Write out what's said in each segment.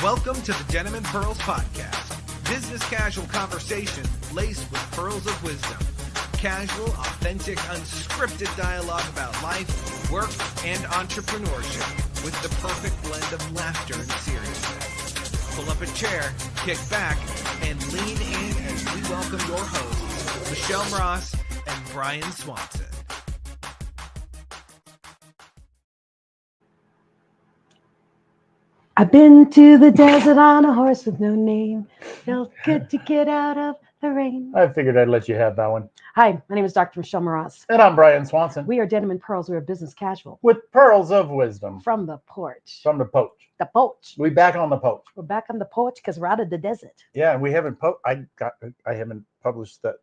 Welcome to the Denim and Pearls podcast. Business casual conversation laced with pearls of wisdom. Casual, authentic, unscripted dialogue about life, work, and entrepreneurship with the perfect blend of laughter and seriousness. Pull up a chair, kick back, and lean in as we welcome your hosts, Michelle Ross and Brian Swanson. I've been to the desert on a horse with no name. Felt good to get out of the rain. I figured I'd let you have that one. Hi, my name is Dr. Michelle Ross. And I'm Brian Swanson. We are Denim and Pearls. We are business casual. With pearls of wisdom. From the porch. From the poach. The porch. We back on the poach. We're back on the porch because we're out of the desert. Yeah, we haven't I haven't published that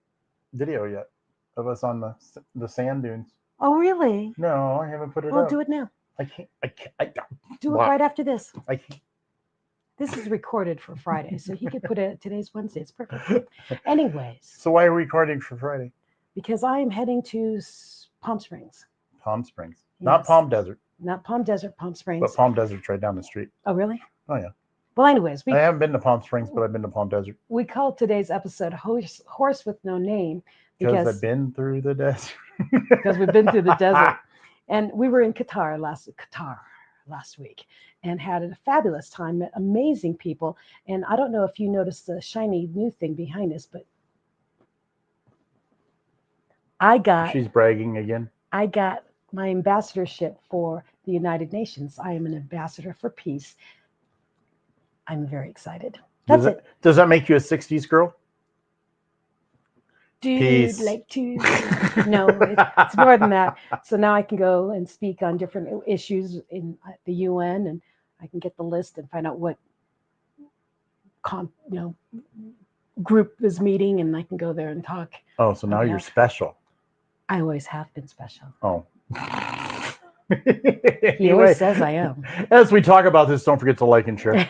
video yet of us on the sand dunes. Oh, really? No, I haven't put it We'll up. do it now. I can't. Do it Wow. right after this. I can't. This is recorded for Friday, so he could put it. Today's Wednesday. It's perfect. Anyways. So why are we recording for Friday? Because I am heading to Palm Springs. Palm Springs. Yes. Not Palm Desert. Not Palm Desert, Palm Springs. But Palm Desert's right down the street. Oh, really? Oh, yeah. Well, anyways, I haven't been to Palm Springs, but I've been to Palm Desert. we called today's episode Horse with No Name Because I've been through the desert. because we've been through the desert. And we were in Qatar last week and had a fabulous time, met amazing people. And I don't know if you noticed the shiny new thing behind us, but She's bragging again. I got my ambassadorship for the United Nations. I am an ambassador for peace. I'm very excited. That's it. Does that make you a 60s girl? Dude, Peace. like to no, it's more than that. So now I can go and speak on different issues in the UN, and I can get the list and find out what group is meeting, and I can go there and talk. Oh, so now you're special. I always have been special. Oh. He always says I am. As we talk about this, don't forget to like and share.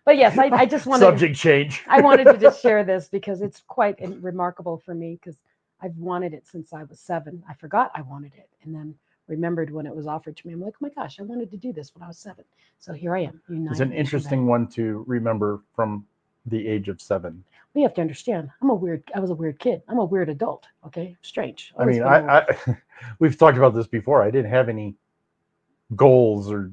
But yes, I just wanted Subject change. I wanted to just share this because it's quite remarkable for me because I've wanted it since I was 7. I forgot I wanted it and then remembered when it was offered to me. I'm like, oh my gosh, I wanted to do this when I was 7. So here I am. It's an interesting one to remember from the age of 7. We have to understand. I was a weird kid. I'm a weird adult. Okay. Strange. I mean, we've talked about this before. I didn't have any goals or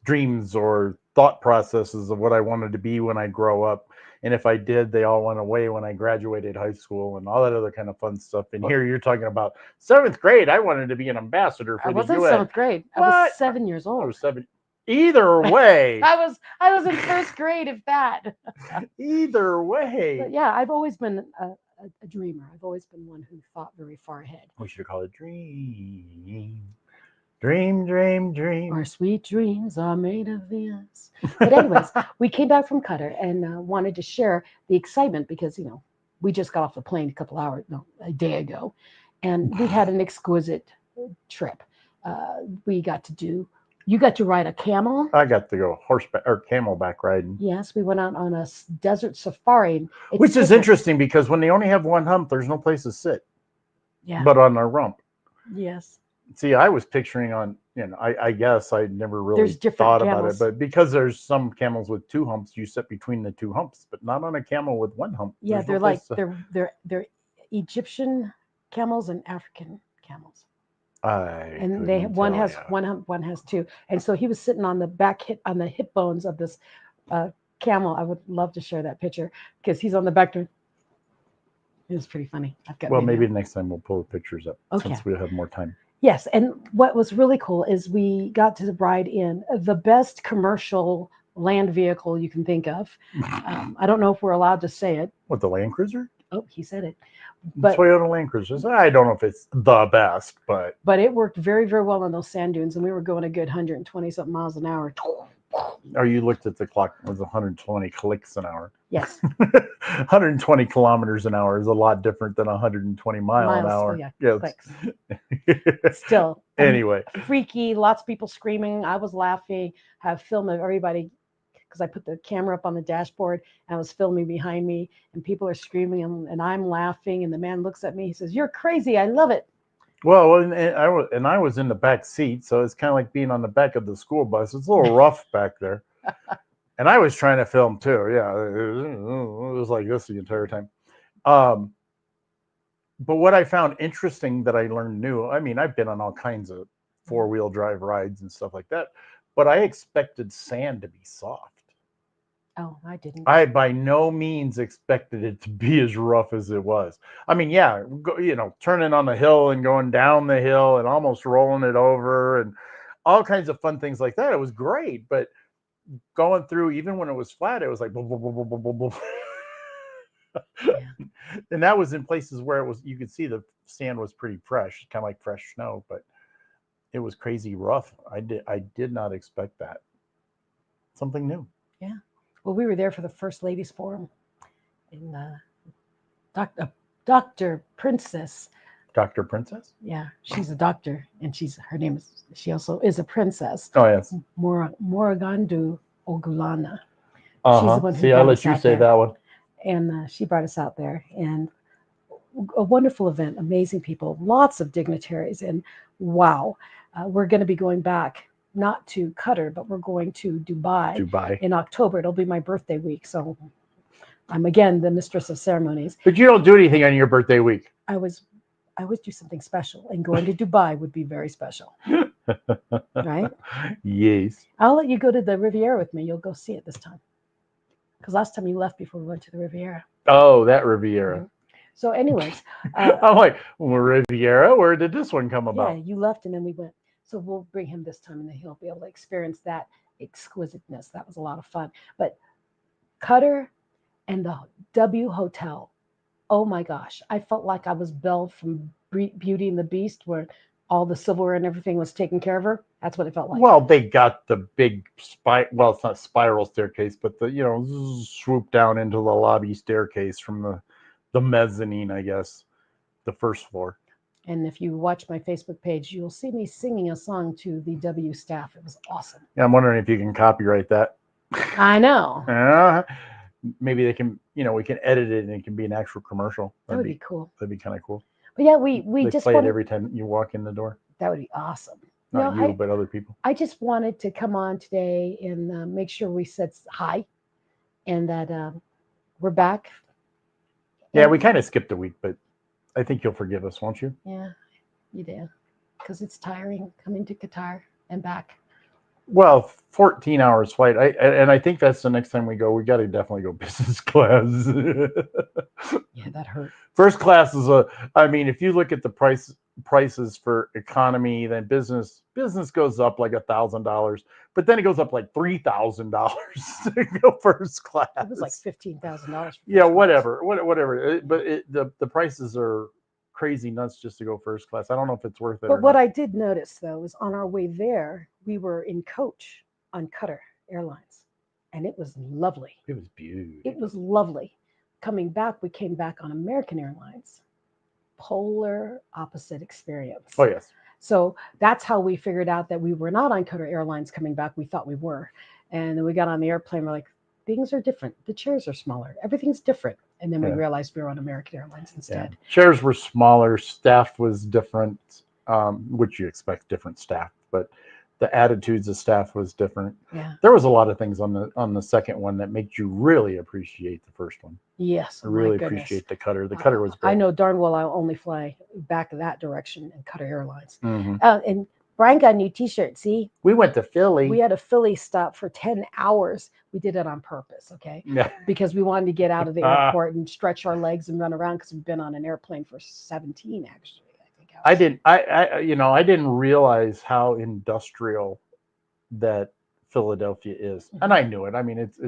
dreams or thought processes of what I wanted to be when I grow up. And if I did, they all went away when I graduated high school and all that other kind of fun stuff. And here you're talking about 7th grade. I wanted to be an ambassador for the UN. I wasn't 7th grade. I was 7 years old. I was 7. Either way. I was in 1st grade, if that. Either way. But yeah, I've always been a dreamer. I've always been one who thought very far ahead. We should call it dream. Dream, dream, dream. Our sweet dreams are made of this. But anyways, we came back from Qatar and wanted to share the excitement because, we just got off the plane a day ago. And we had an exquisite trip. You got to ride a camel. I got to go horseback or camelback riding. Yes, we went out on a desert safari. Which is interesting because when they only have one hump, there's no place to sit. Yeah. But on a rump. Yes. See, I was picturing on, I guess I never really thought about it, but because there's some camels with 2 humps, you sit between the 2 humps, but not on a camel with 1 hump. Yeah, they're Egyptian camels and African camels. One has 1 hump, one has 2. And so he was sitting on the on the hip bones of this camel. I would love to share that picture because he's on the back. It was pretty funny. Maybe next time we'll pull the pictures up since we have more time. Yes, and what was really cool is we got to ride in the best commercial land vehicle you can think of. I don't know if we're allowed to say it. What, the Land Cruiser? Oh, he said it. But Toyota Land Cruisers. I don't know if it's the best, but it worked very, very well on those sand dunes, and we were going a good 120 something miles an hour. Or you looked at the clock, it was 120 clicks an hour. Yes. 120 kilometers an hour is a lot different than 120 miles an hour. Yeah, clicks. Still. Anyway. Freaky, lots of people screaming. I was laughing. Have film of everybody because I put the camera up on the dashboard and I was filming behind me and people are screaming and I'm laughing and the man looks at me. He says, "You're crazy. I love it." Well, and I was in the back seat, so it's kind of like being on the back of the school bus. It's a little rough back there. And I was trying to film too. Yeah, it was like this the entire time. But what I found interesting that I learned new, I mean, I've been on all kinds of 4-wheel drive rides and stuff like that, but I expected sand to be soft. Oh, I didn't. I by no means expected it to be as rough as it was. I mean, yeah, turning on the hill and going down the hill and almost rolling it over and all kinds of fun things like that. It was great, but going through, even when it was flat, it was like, yeah. And that was in places where you could see the sand was pretty fresh, kind of like fresh snow, but it was crazy rough. I did not expect that. Something new. Yeah. Well, we were there for the First Ladies Forum, and Dr. Princess. Dr. Princess? Yeah, she's a doctor, and she also is a princess. Oh, yes. Morogandu Ogulana. She's the one who I'll let you say that one. And she brought us out there, and a wonderful event, amazing people, lots of dignitaries, and wow, we're going to be going back, not to Qatar, but we're going to Dubai in October. It'll be my birthday week, so I'm again the mistress of ceremonies. But you don't do anything on your birthday week. I always do something special, and going to Dubai would be very special. Right? Yes. I'll let you go to the Riviera with me. You'll go see it this time. Because last time you left before we went to the Riviera. Oh, that Riviera. Mm-hmm. So anyways. I'm like, Riviera? Where did this one come about? Yeah, you left and then we went. So we'll bring him this time and then he'll be able to experience that exquisiteness. That was a lot of fun. But Qatar and the W Hotel, oh my gosh. I felt like I was Belle from Beauty and the Beast, where all the silverware and everything was taken care of her. That's what it felt like. Well, they got the big well, it's not spiral staircase, but the swoop down into the lobby staircase from the mezzanine, I guess, the first floor. And if you watch my Facebook page, you'll see me singing a song to the W staff. It was awesome. Yeah, I'm wondering if you can copyright that. I know. Maybe they can, we can edit it and it can be an actual commercial. That would be cool. That'd be kind of cool. But yeah, we just play it every time you walk in the door. That would be awesome. Not you, but other people. I just wanted to come on today and make sure we said hi and that we're back. Yeah, we kind of skipped a week, but I think you'll forgive us, won't you? Yeah, you do. Because it's tiring coming to Qatar and back. Well, 14 hours flight. I think that's the next time we go. We got to definitely go business class. Yeah, that hurt. First class is if you look at the prices for economy, then business goes up like $1,000, but then it goes up like $3,000 to go first class. It was like $15,000. Yeah, whatever. But the prices are crazy nuts just to go first class. I don't know if it's worth it. But what I did notice though is on our way there, we were in coach on Qatar Airlines, and it was lovely. It was beautiful. It was lovely. Coming back, we came back on American Airlines. Polar opposite experience. Oh yes. So that's how we figured out that we were not on Qatar Airlines coming back. We thought we were, and then we got on the airplane. We're like, things are different. The chairs are smaller. Everything's different. And then we realized we were on American Airlines instead. Yeah. Chairs were smaller. Staff was different, which you expect different staff, but the attitudes of staff was different. Yeah. There was a lot of things on the second one that made you really appreciate the first one. Yes. I really appreciate the Qatar. The Qatar was great. I know darn well I'll only fly back that direction in Qatar Airlines. Mm-hmm. And Brian got a new t-shirt. See? We went to Philly. We had a Philly stop for 10 hours. We did it on purpose, okay? Yeah. Because we wanted to get out of the airport and stretch our legs and run around because we've been on an airplane for 17 actually. I didn't realize how industrial that Philadelphia is. And I knew it. I mean, it's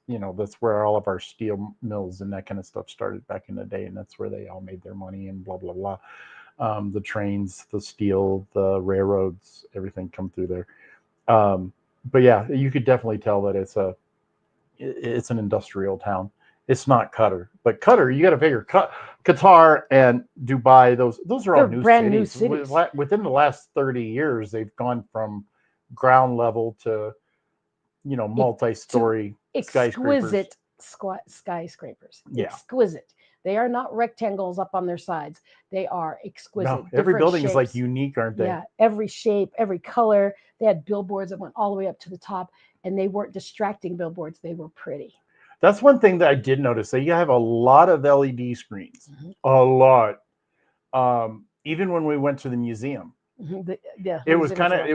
that's where all of our steel mills and that kind of stuff started back in the day, and that's where they all made their money and blah blah blah. The trains, the steel, the railroads, everything come through there. But yeah, you could definitely tell that it's an industrial town. It's not Qatar, but Qatar, you got to figure Qatar and Dubai. Those are all brand new cities. Within the last 30 years, they've gone from ground level to multi-story exquisite skyscrapers. Yeah. Exquisite. They are not rectangles up on their sides. They are exquisite. No, every building is like unique, aren't they? Yeah, every shape, every color. They had billboards that went all the way up to the top. and they weren't distracting billboards. They were pretty. That's one thing that I did notice. That you have a lot of LED screens, a lot. Even when we went to the museum, it was kind of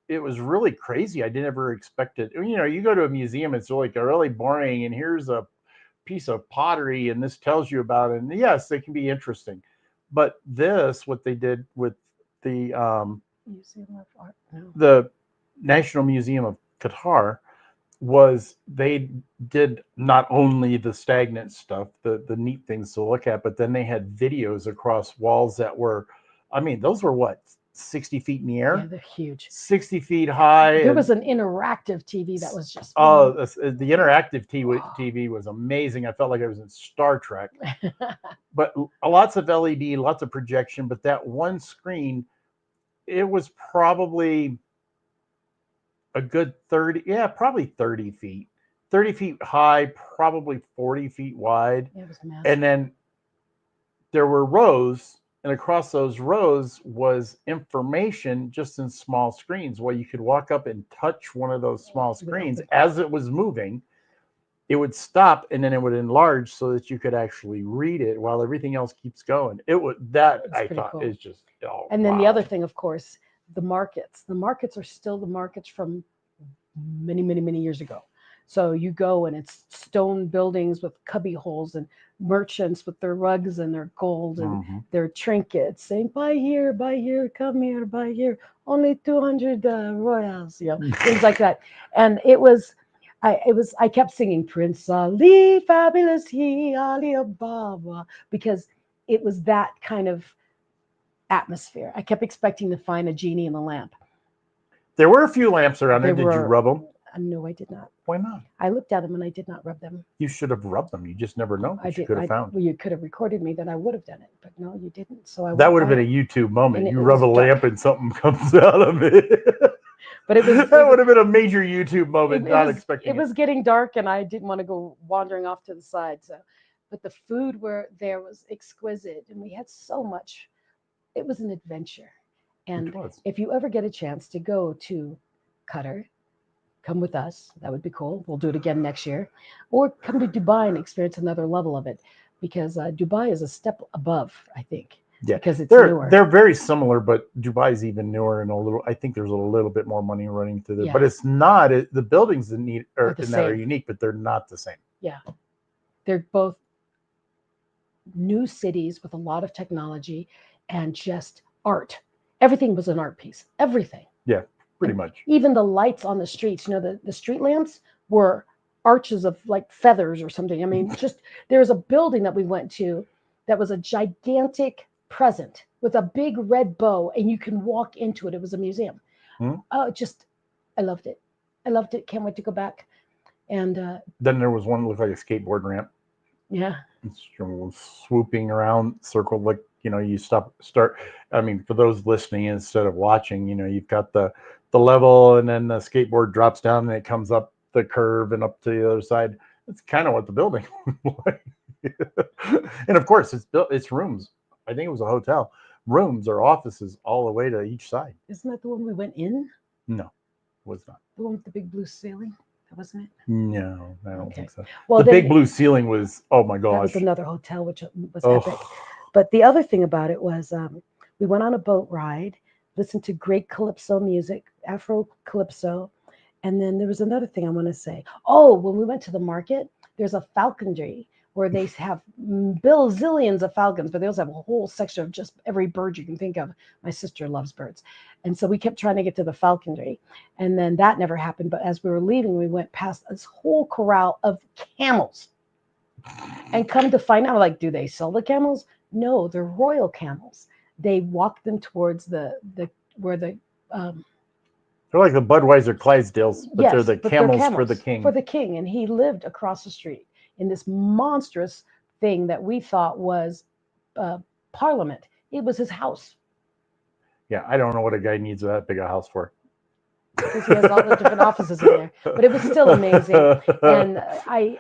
it was really crazy. I didn't ever expect it. You know, you go to a museum, it's like a really boring, and here's a piece of pottery, and this tells you about it. And yes, they can be interesting, but this, what they did with the Museum of Art, the National Museum of Qatar, was they did not only the stagnant stuff, the neat things to look at, but then they had videos across walls that were, I mean, those were what, 60 feet in the air? Yeah, they're huge. 60 feet high. There was an interactive TV that was just... Oh, the interactive TV was amazing. I felt like I was in Star Trek. But lots of LED, lots of projection, but that one screen, it was probably a good 30, probably 30 feet. 30 feet high, probably 40 feet wide. It was massive. And then there were rows, and across those rows was information just in small screens. Well, you could walk up and touch one of those small screens as it was moving. It would stop, and then it would enlarge so that you could actually read it while everything else keeps going. It was that I thought cool. Is just and then the other thing, of course, the markets. The markets are still the markets from many, many, many years ago. So you go and it's stone buildings with cubby holes and merchants with their rugs and their gold and their trinkets saying, buy here, come here, buy here, only 200 royals, you know, things like that. And I kept singing Prince Ali, fabulous he, Ali Ababa, because it was that kind of atmosphere. I kept expecting to find a genie in the lamp. There were a few lamps around there. Did you rub them? No, I did not. Why not? I looked at them and I did not rub them. You should have rubbed them. You just never know. You could have found. Well, you could have recorded me that I would have done it, but no, you didn't. So that would have been a YouTube moment. You rub a lamp and something comes out of it. But it was that would have been a major YouTube moment. Not expecting it. It was getting dark, and I didn't want to go wandering off to the side. So, but the food there was exquisite, and we had so much. It was an adventure, and if you ever get a chance to go to Qatar, come with us. That would be cool. We'll do it again next year. Or come to Dubai and experience another level of it, because Dubai is a step above, I think. Yeah, because it's newer. They're very similar, but Dubai is even newer and a little. I think there's a little bit more money running through there, but it's not. The buildings that are unique, but they're not the same. Yeah, they're both new cities with a lot of technology and just art. Everything was an art piece. Everything. Yeah. Pretty much. Even the lights on the streets, you know, the street lamps were arches of like feathers or something. I mean, just there's a building that we went to that was a gigantic present with a big red bow, and you can walk into it. It was a museum. Oh, I loved it. I loved it. Can't wait to go back. And then there was one that looked like a skateboard ramp. Yeah. It's swooping around, circled like, you know, you start. I mean, for those listening instead of watching, you know, you've got the level, and then the skateboard drops down and it comes up the curve and up to the other side. That's kind of what the building was like. And of course, it's rooms. I think it was a hotel. Rooms or offices all the way to each side. Isn't that the one we went in? No, it was not. The one with the big blue ceiling? That wasn't it? No, I don't think so. Well, the big blue ceiling was, oh my gosh. That was another hotel, which was epic. But the other thing about it was we went on a boat ride, listened to great calypso music, Afro calypso. And then there was another thing I want to say. Oh, when we went to the market, there's a falconry where they have zillions of falcons, but they also have a whole section of just every bird you can think of. My sister loves birds. And so we kept trying to get to the falconry, and then that never happened. But as we were leaving, we went past this whole corral of camels, and come to find out, like, do they sell the camels? No, they're royal camels. They walk them towards they're like the Budweiser Clydesdales, but they're the camels for the king. For the king, and he lived across the street in this monstrous thing that we thought was Parliament. It was his house. Yeah, I don't know what a guy needs that big a house for. Because he has all the different offices in there, but it was still amazing. And yeah,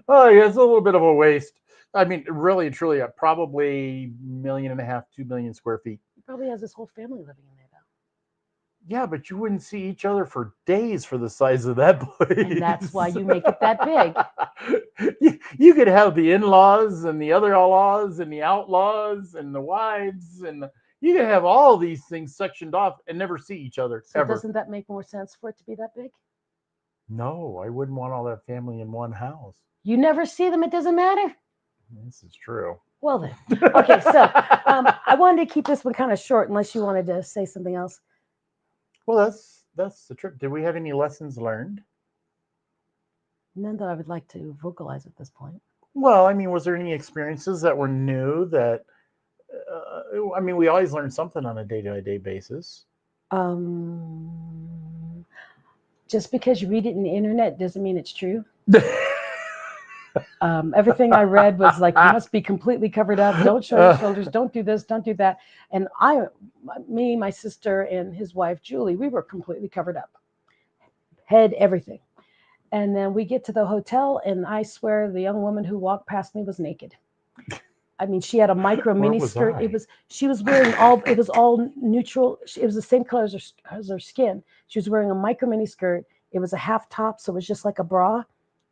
it's a little bit of a waste. I mean, really and truly, probably 1.5 million, 2 million square feet. He probably has his whole family living in there, though. Yeah, but you wouldn't see each other for days for the size of that place. And that's why you make it that big. You could have the in-laws and the other laws and the outlaws and the wives and you could have all these things sectioned off and never see each other ever. Doesn't that make more sense for it to be that big? No, I wouldn't want all that family in one house. You never see them. It doesn't matter. This is true. Well then. Okay, so I wanted to keep this one kind of short unless you wanted to say something else. Well, that's the trip. Did we have any lessons learned? None that I would like to vocalize at this point. Well, I mean, was there any experiences that were new that, I mean, we always learn something on a day-to-day basis. Just because you read it in the internet doesn't mean it's true. Everything I read was like, you must be completely covered up. Don't show your shoulders. Don't do this. Don't do that. And me, my sister, and his wife, Julie, we were completely covered up. Head, everything. And then we get to the hotel, and I swear the young woman who walked past me was naked. I mean, she had a micro mini skirt. She was wearing it was all neutral. It was the same color as her skin. She was wearing a micro mini skirt. It was a half top, so it was just like a bra.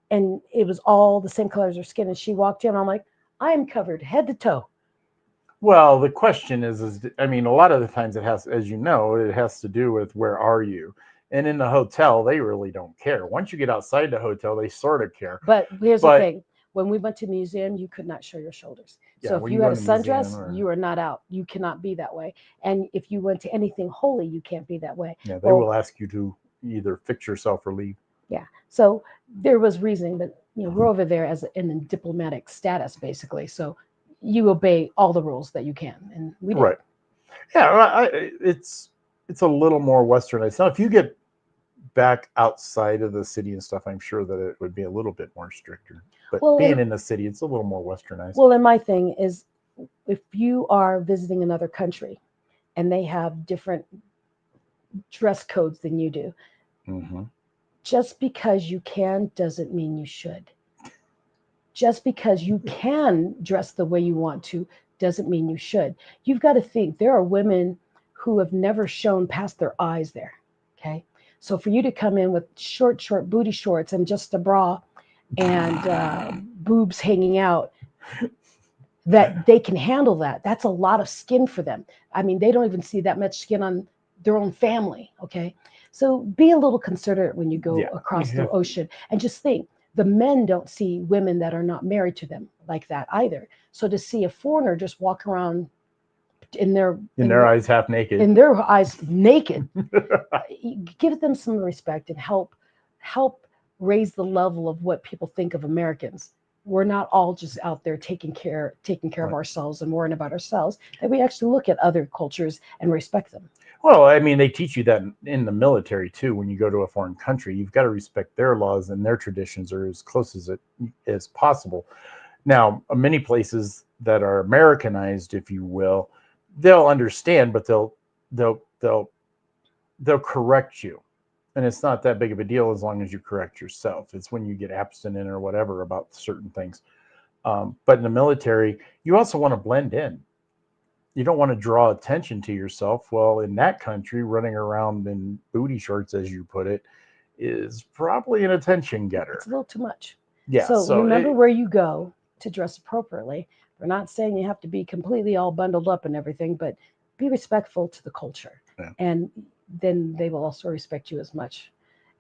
And it was all the same color as her skin. And she walked in, and I'm like, I am covered head to toe. Well, the question is, I mean, a lot of the times it has, as you know, it has to do with where are you? And in the hotel, they really don't care. Once you get outside the hotel, they sort of care. But here's the thing. When we went to the museum, you could not show your shoulders. Yeah, so if you had a sundress, you are not out. You cannot be that way. And if you went to anything holy, you can't be that way. Yeah, they will ask you to either fix yourself or leave. Yeah. So there was reasoning, but we're over there in a diplomatic status, basically. So you obey all the rules that you can, and we did. Right. Yeah, it's a little more westernized. Now, if you get back outside of the city and stuff, I'm sure that it would be a little bit more stricter. But being in the city, it's a little more westernized. Well, and my thing is, if you are visiting another country and they have different dress codes than you do, just because you can doesn't mean you should. Just because you can dress the way you want to doesn't mean you should. You've got to think there are women who have never shown past their eyes there. Okay. So for you to come in with short booty shorts and just a bra and boobs hanging out, that they can handle that. That's a lot of skin for them. I mean, they don't even see that much skin on their own family. Okay. So be a little considerate when you go across the ocean, and just think the men don't see women that are not married to them like that either. So to see a foreigner just walk around in their eyes half naked, in their eyes naked, give them some respect and help raise the level of what people think of Americans. We're not all just out there taking care of ourselves and worrying about ourselves, that we actually look at other cultures and respect them. Well, I mean, they teach you that in the military too. When you go to a foreign country, you've got to respect their laws, and their traditions are as close as possible. Now, many places that are Americanized, if you will, they'll understand, but they'll correct you. And it's not that big of a deal as long as you correct yourself. It's when you get abstinent or whatever about certain things. But in the military, you also want to blend in. You don't want to draw attention to yourself. Well, in that country, running around in booty shorts, as you put it, is probably an attention getter. It's a little too much. Yeah. So remember where you go to dress appropriately. We're not saying you have to be completely all bundled up and everything, but be respectful to the culture. Yeah. And then they will also respect you as much.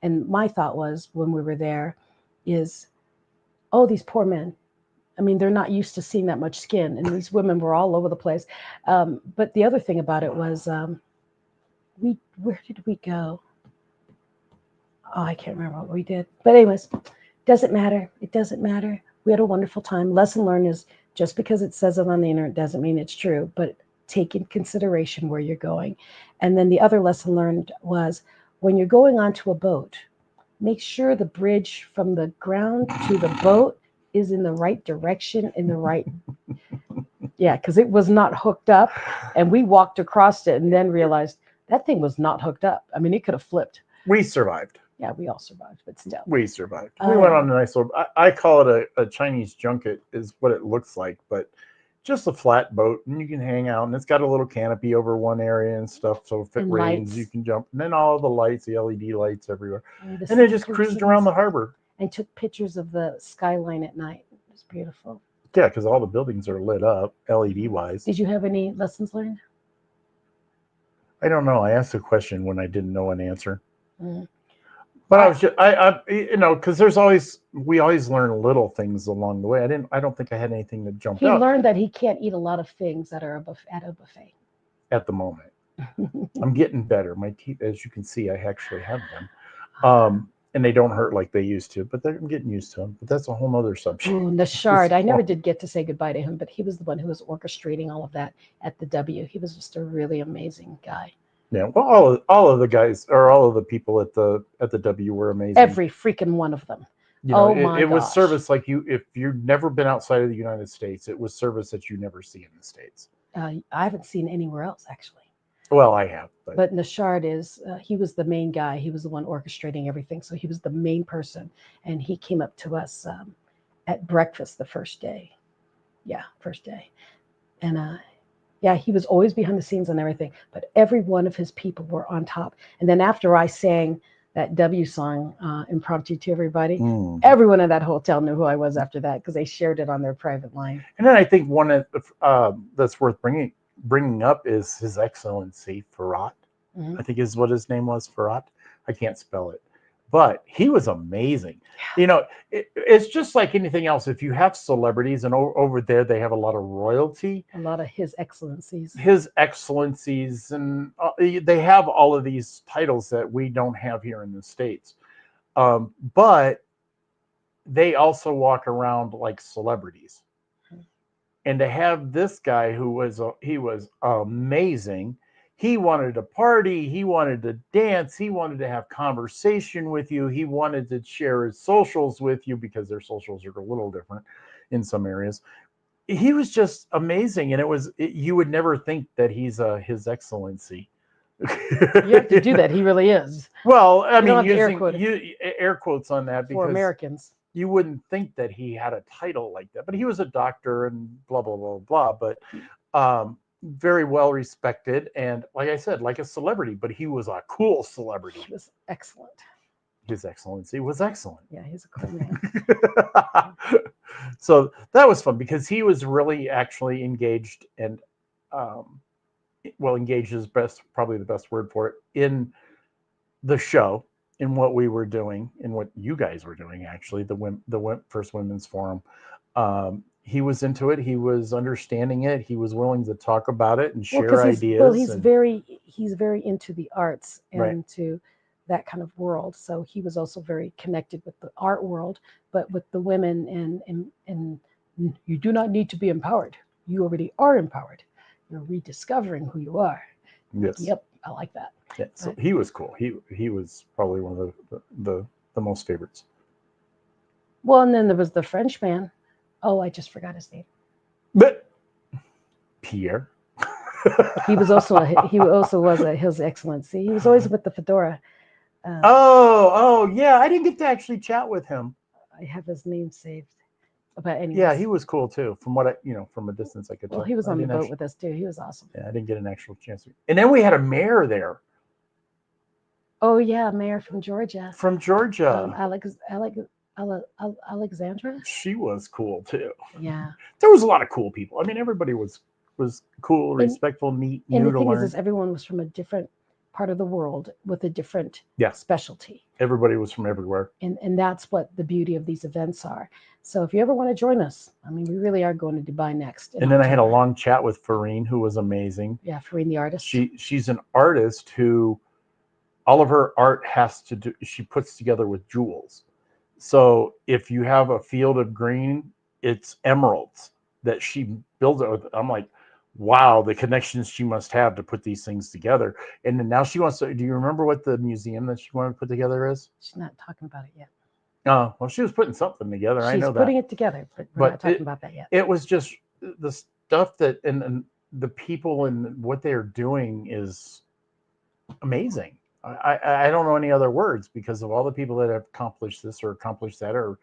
And my thought was, when we were there, is, these poor men. I mean, they're not used to seeing that much skin, and these women were all over the place. But the other thing about it was, where did we go? Oh, I can't remember what we did. But anyways, doesn't matter. It doesn't matter. We had a wonderful time. Lesson learned is, just because it says it on the internet doesn't mean it's true, but take in consideration where you're going. And then the other lesson learned was, when you're going onto a boat, make sure the bridge from the ground to the boat is in the right direction, because it was not hooked up, and we walked across it and then realized that thing was not hooked up. I mean, it could have flipped. We survived. Yeah, we all survived, but still. We survived. We went on a nice little, I call it a Chinese junket is what it looks like, but just a flat boat, and you can hang out, and it's got a little canopy over one area and stuff. So if it rains, you can jump. And then all the lights, the LED lights everywhere, and they just cruised around the harbor and took pictures of the skyline at night. It was beautiful. Yeah, because all the buildings are lit up LED wise. Did you have any lessons learned? I don't know. I asked a question when I didn't know an answer. But I was just, because we always learn little things along the way. I don't think I had anything that jumped out. He learned that he can't eat a lot of things that are at a buffet. At the moment. I'm getting better. My teeth, as you can see, I actually have them. And they don't hurt like they used to, but I'm getting used to them. But that's a whole nother subject. Ooh, Nashard. I never did get to say goodbye to him, but he was the one who was orchestrating all of that at the W. He was just a really amazing guy. Yeah, well, all of the guys, or all of the people at the W were amazing. Every freaking one of them. It was service like if you've never been outside of the United States, it was service that you never see in the States. I haven't seen anywhere else, actually. Well, I have. But Nashard he was the main guy. He was the one orchestrating everything. So he was the main person. And he came up to us at breakfast the first day. Yeah, first day. And he was always behind the scenes and everything. But every one of his people were on top. And then after I sang that W song impromptu to everybody, everyone in that hotel knew who I was after that because they shared it on their private line. And then I think one that's worth bringing up is His Excellency Farhat. I think is what his name was, Farhat. I can't spell it, but he was amazing. Yeah. It's just like anything else. If you have celebrities, and over there they have a lot of royalty, a lot of His Excellencies, and they have all of these titles that we don't have here in the States. But they also walk around like celebrities. And to have this guy who was amazing, he wanted to party, he wanted to dance, he wanted to have conversation with you, he wanted to share his socials with you because their socials are a little different in some areas. He was just amazing, and you would never think that he's His Excellency. You have to do that. He really is. Well, I mean, using air quotes on that because for Americans. You wouldn't think that he had a title like that, but he was a doctor and blah, blah, blah, blah. But very well respected. And like I said, like a celebrity, but he was a cool celebrity. He was excellent. His Excellency was excellent. Yeah, he's a cool man. So that was fun because he was really actually engaged and, engaged is probably the best word for it, in the show. In what we were doing, in what you guys were doing, actually, the first women's forum, he was into it. He was understanding it. He was willing to talk about it and share ideas. He's very into the arts and to that kind of world. So he was also very connected with the art world, but with the women. And you do not need to be empowered. You already are empowered. You're rediscovering who you are. Yes. Yep. I like that. Yeah, so he was cool. He was probably one of the most favorites. Well, and then there was the French man. Oh, I just forgot his name. But Pierre. He also was His Excellency. He was always with the fedora. Yeah. I didn't get to actually chat with him. I have his name saved. But anyways. Yeah, he was cool too. From what from a distance I could tell. Well, he was on the boat with us too. He was awesome. Yeah, I didn't get an actual chance to. And then we had a mayor there. Oh yeah, mayor from Georgia. Alexandra. She was cool too. Yeah. There was a lot of cool people. I mean, everybody was cool, respectful, neat, new to learn. And the thing is, everyone was from a different part of the world with a different specialty. Everybody was from everywhere. And that's what the beauty of these events are. So if you ever want to join us, I mean, we really are going to Dubai next. And then I had a long chat with Farine, who was amazing. Yeah, Farine the artist. She's an artist who all of her art she puts together with jewels. So if you have a field of green, it's emeralds that she builds it with. I'm like, wow, the connections she must have to put these things together. And then now she wants to, do you remember what the museum that she wanted to put together is? She's not talking about it yet. Oh, well, she was putting something together. I know that. She's putting it together, but we're not talking about that yet. It was just the stuff that, and the people and what they're doing is amazing. I don't know any other words because of all the people that have accomplished this or accomplished that or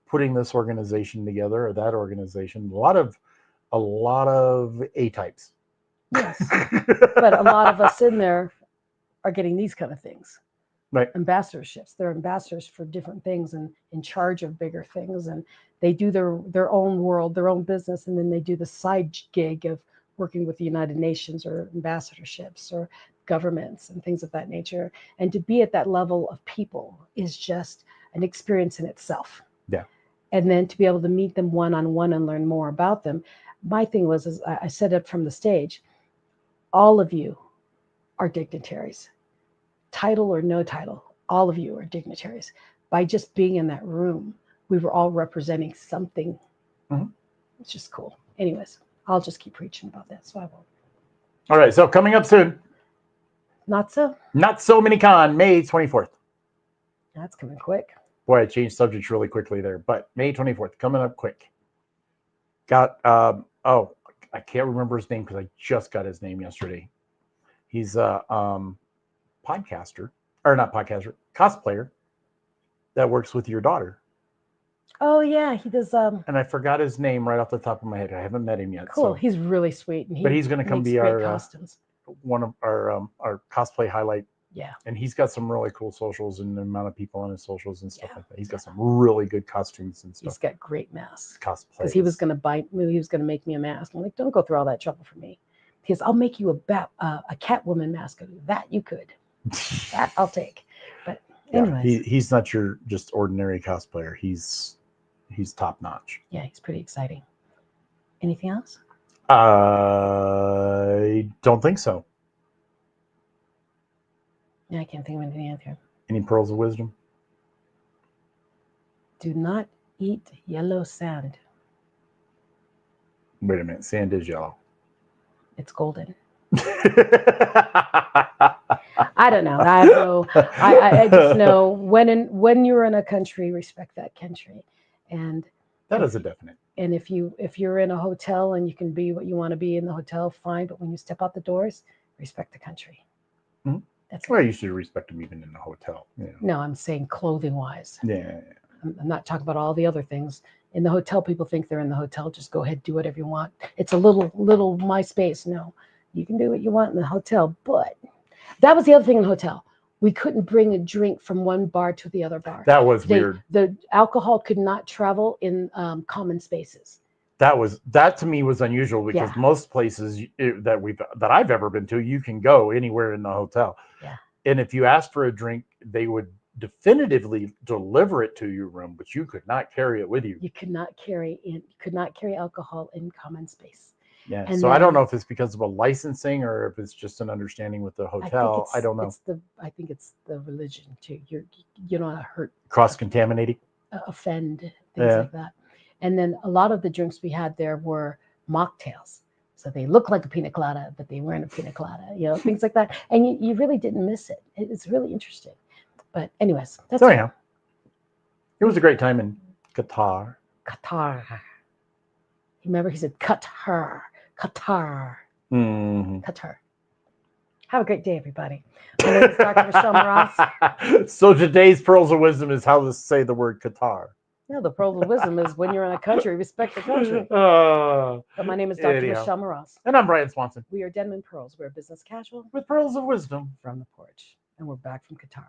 putting this organization together or that organization. A a lot of A-types. Yes. But a lot of us in there are getting these kind of things. Right. Ambassadorships. They're ambassadors for different things and in charge of bigger things. And they do their own world, their own business. And then they do the side gig of working with the United Nations or ambassadorships or governments and things of that nature. And to be at that level of people is just an experience in itself. Yeah. And then to be able to meet them one-on-one and learn more about them. My thing was, I said it from the stage, all of you are dignitaries. Title or no title, all of you are dignitaries. By just being in that room, we were all representing something. Mm-hmm. It's just cool. Anyways, I'll just keep preaching about that, so I won't. All right, so coming up soon. Not so Minicon, May 24th. That's coming quick. Boy, I changed subjects really quickly there, but May 24th, coming up quick. Got, I can't remember his name because I just got his name yesterday. He's a podcaster, or not podcaster, cosplayer that works with your daughter. Oh yeah, he does. And I forgot his name right off the top of my head. I haven't met him yet. Cool. So. He's really sweet, and but he's going to come be our costumes. One of our cosplay highlight. Yeah. And he's got some really cool socials and the amount of people on his socials and stuff like that. He's got some really good costumes and stuff. He's got great masks. Cosplay. Because he was going to make me a mask. I'm like, don't go through all that trouble for me. He goes, I'll make you a Catwoman mask. That you could. That I'll take. But anyways. He's not your just ordinary cosplayer. He's top notch. Yeah, he's pretty exciting. Anything else? I don't think so. Yeah, I can't think of anything out here. Any pearls of wisdom? Do not eat yellow sand. Wait a minute. Sand is yellow. It's golden. I don't know. I just know when you're in a country, respect that country. And that is a definite. And if you're in a hotel and you can be what you want to be in the hotel, fine. But when you step out the doors, respect the country. Mm-hmm. That's well, you should respect them even in the hotel. You know. No, I'm saying clothing wise. Yeah. I'm not talking about all the other things. In the hotel, people think they're in the hotel. Just go ahead, do whatever you want. It's a little my space. No, you can do what you want in the hotel. But that was the other thing in the hotel. We couldn't bring a drink from one bar to the other bar. That was weird. The alcohol could not travel in common spaces. That to me was unusual because most places that I've ever been to, you can go anywhere in the hotel. Yeah. And if you asked for a drink, they would definitively deliver it to your room, but you could not carry it with you. You could not carry alcohol in common space. Yeah. And so I don't know if it's because of a licensing or if it's just an understanding with the hotel. I don't know. I think it's the religion too. You don't want to hurt, cross-contaminating, offend, things like that. And then a lot of the drinks we had there were mocktails. So they look like a pina colada, but they weren't a pina colada, things like that. And you really didn't miss it. It's really interesting. But anyways, that's so anyhow, it was a great time in Qatar. Remember, he said Qatar. Mm-hmm. Qatar. Have a great day, everybody. My name is Dr. Michelle Moras. So today's Pearls of Wisdom is how to say the word Qatar. No, the pearl of wisdom is when you're in a country, respect the country. But my name is Dr. Michelle Moras. And I'm Brian Swanson. We are Denman Pearls. We're business casual with pearls of wisdom from the porch. And we're back from Qatar.